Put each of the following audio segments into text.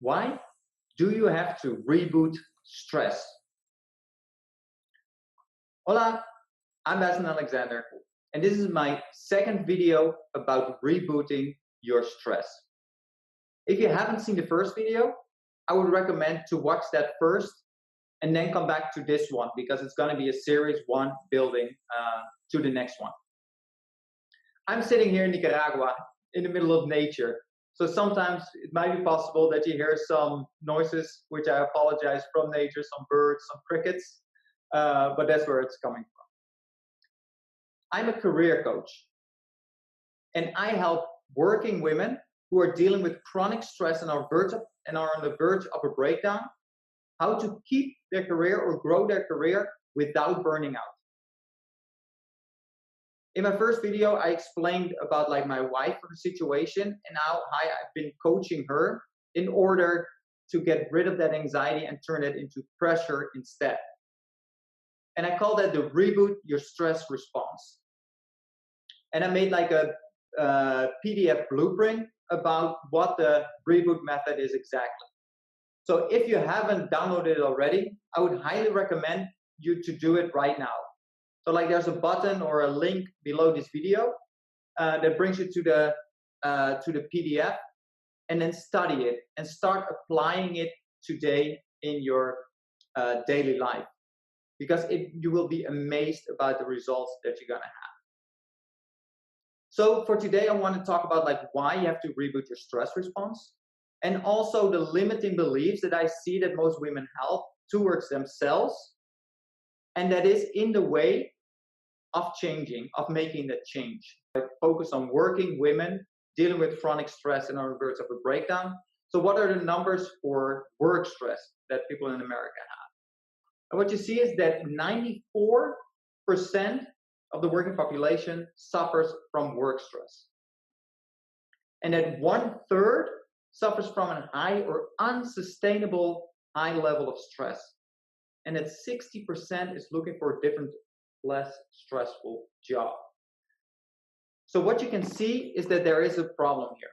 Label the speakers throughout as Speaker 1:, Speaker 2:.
Speaker 1: Why do you have to reboot stress? Hola, I'm Bastin Alexander, and this is my second video about rebooting your stress. If you haven't seen the first video, I would recommend to watch that first and then come back to this one because it's going to be a series one building to the next one. I'm sitting here in Nicaragua in the middle of nature. So sometimes it might be possible that you hear some noises, which I apologize, from nature, some birds, some crickets, but that's where it's coming from. I'm a career coach, and I help working women who are dealing with chronic stress and are on the verge of a breakdown, how to keep their career or grow their career without burning out. In my first video, I explained about my wife situation and how I've been coaching her in order to get rid of that anxiety and turn it into pressure instead. And I call that the reboot your stress response. And I made a PDF blueprint about what the reboot method is exactly. So if you haven't downloaded it already, I would highly recommend you to do it right now. So there's a button or a link below this video that brings you to the PDF, and then study it and start applying it today in your daily life, because you will be amazed about the results that you're gonna have. So for today, I want to talk about why you have to reboot your stress response, and also the limiting beliefs that I see that most women have towards themselves, and that is in the way of making that change. I focus on working women dealing with chronic stress and on the verge of a breakdown. So what are the numbers for work stress that people in America have? And what you see is that 94% of the working population suffers from work stress. And that 1/3 suffers from a high or unsustainable high level of stress. And that 60% is looking for a different, less stressful job. So what you can see is that there is a problem here.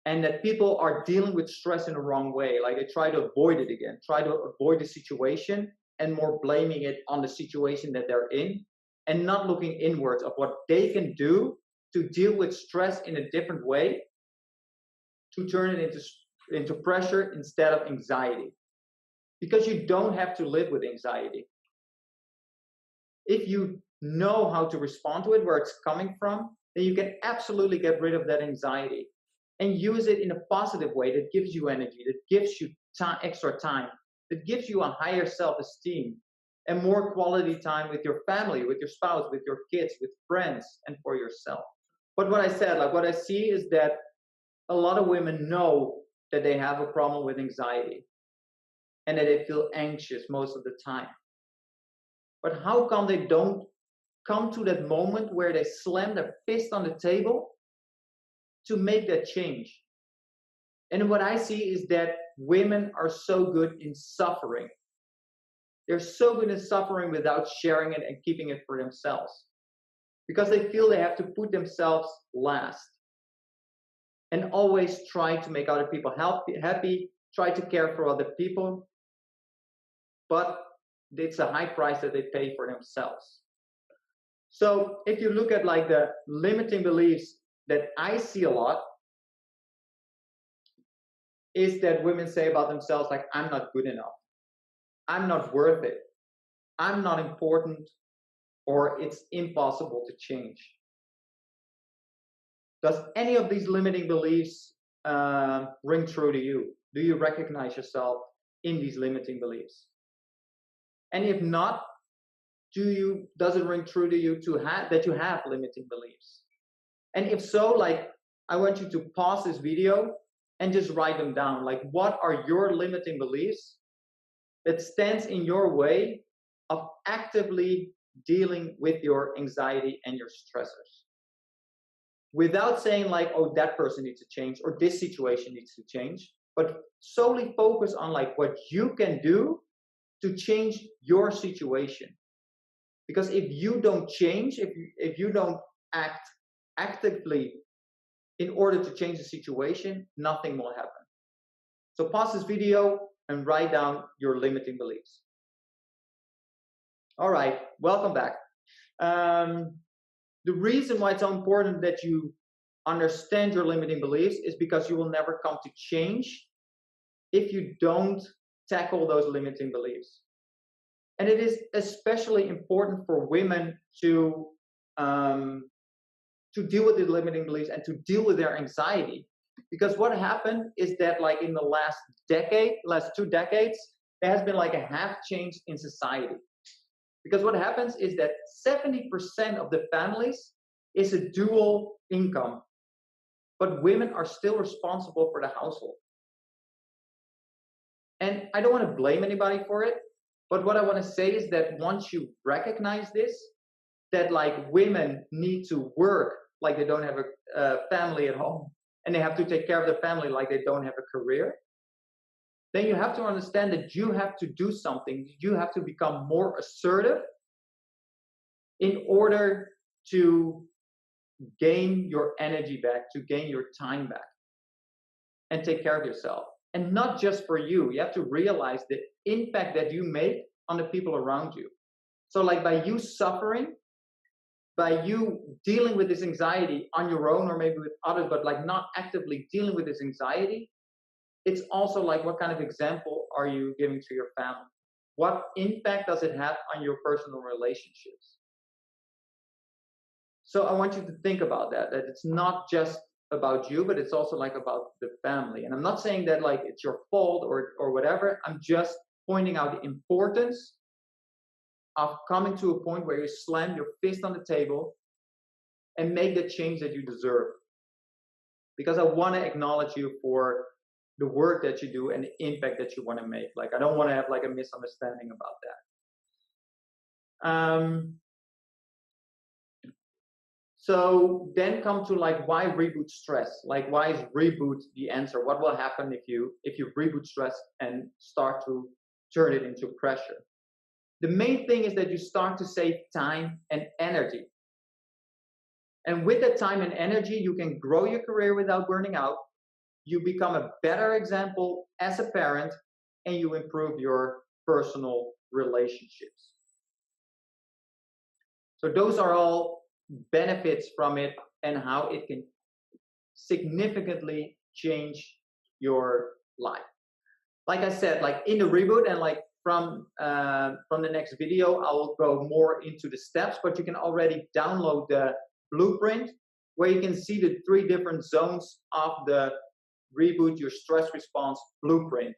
Speaker 1: And that people are dealing with stress in the wrong way. They try to avoid it again, try to avoid the situation and more blaming it on the situation that they're in and not looking inwards of what they can do to deal with stress in a different way, to turn it into pressure instead of anxiety. Because you don't have to live with anxiety. If you know how to respond to it, where it's coming from, then you can absolutely get rid of that anxiety and use it in a positive way that gives you energy, that gives you extra time, that gives you a higher self-esteem and more quality time with your family, with your spouse, with your kids, with friends, and for yourself. But what I said, what I see is that a lot of women know that they have a problem with anxiety and that they feel anxious most of the time. But how come they don't come to that moment where they slam their fist on the table to make that change? And what I see is that women are so good in suffering. They're so good in suffering without sharing it and keeping it for themselves, because they feel they have to put themselves last and always try to make other people happy, try to care for other people. But it's a high price that they pay for themselves. So if you look at the limiting beliefs that I see a lot, is that women say about themselves I'm not good enough, I'm not worth it, I'm not important, or it's impossible to change. Does any of these limiting beliefs ring true to you? Do you recognize yourself in these limiting beliefs? And if not, does it ring true to you that you have limiting beliefs? And if so, I want you to pause this video and just write them down. What are your limiting beliefs that stands in your way of actively dealing with your anxiety and your stressors? Without saying oh, that person needs to change or this situation needs to change, but solely focus on what you can do to change your situation. Because if you don't change, if you don't act actively in order to change the situation, nothing will happen. So pause this video and write down your limiting beliefs. All right, welcome back. The reason why it's so important that you understand your limiting beliefs is because you will never come to change if you don't tackle those limiting beliefs. And it is especially important for women to deal with the limiting beliefs and to deal with their anxiety. Because what happened is that, like, in the last 2 decades, there has been like a half change in society. Because what happens is that 70% of the families is a dual income, but women are still responsible for the household. And I don't want to blame anybody for it, but what I want to say is that once you recognize this, that like women need to work like they don't have a family at home, and they have to take care of the family like they don't have a career, then you have to understand that you have to do something. You have to become more assertive in order to gain your energy back, to gain your time back, and take care of yourself. And not just for you. You have to realize the impact that you make on the people around you. So like by you suffering, by you dealing with this anxiety on your own or maybe with others, but like not actively dealing with this anxiety, it's also like, what kind of example are you giving to your family? What impact does it have on your personal relationships? So I want you to think about that it's not just about you, but it's also like about the family. And I'm not saying that like it's your fault or whatever. I'm just pointing out the importance of coming to a point where you slam your fist on the table and make the change that you deserve. Because I want to acknowledge you for the work that you do and the impact that you want to make. Like, I don't want to have like a misunderstanding about that. So then come to like, why reboot stress? Like, why is reboot the answer? What will happen if you reboot stress and start to turn it into pressure? The main thing is that you start to save time and energy. And with that time and energy, you can grow your career without burning out. You become a better example as a parent, and you improve your personal relationships. So those are all benefits from it and how it can significantly change your life. Like I said, like in the reboot, and like from the next video, I will go more into the steps, but you can already download the blueprint where you can see the 3 different zones of the Reboot Your Stress Response blueprint.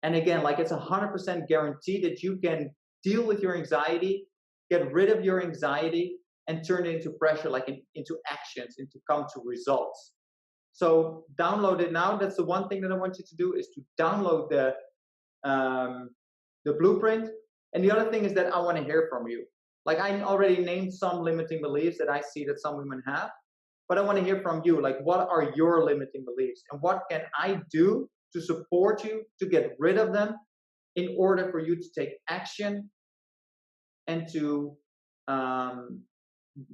Speaker 1: And again, like, it's 100% guaranteed that you can deal with your anxiety, get rid of your anxiety, and turn it into pressure, like into actions, and to come to results. So download it now. That's the one thing that I want you to do, is to download the blueprint. And the other thing is that I want to hear from you. Like, I already named some limiting beliefs that I see that some women have, but I want to hear from you. Like, what are your limiting beliefs, and what can I do to support you to get rid of them in order for you to take action and to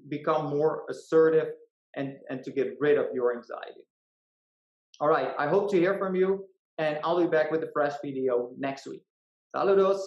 Speaker 1: become more assertive and to get rid of your anxiety. All right, I hope to hear from you, and I'll be back with a fresh video next week. Saludos!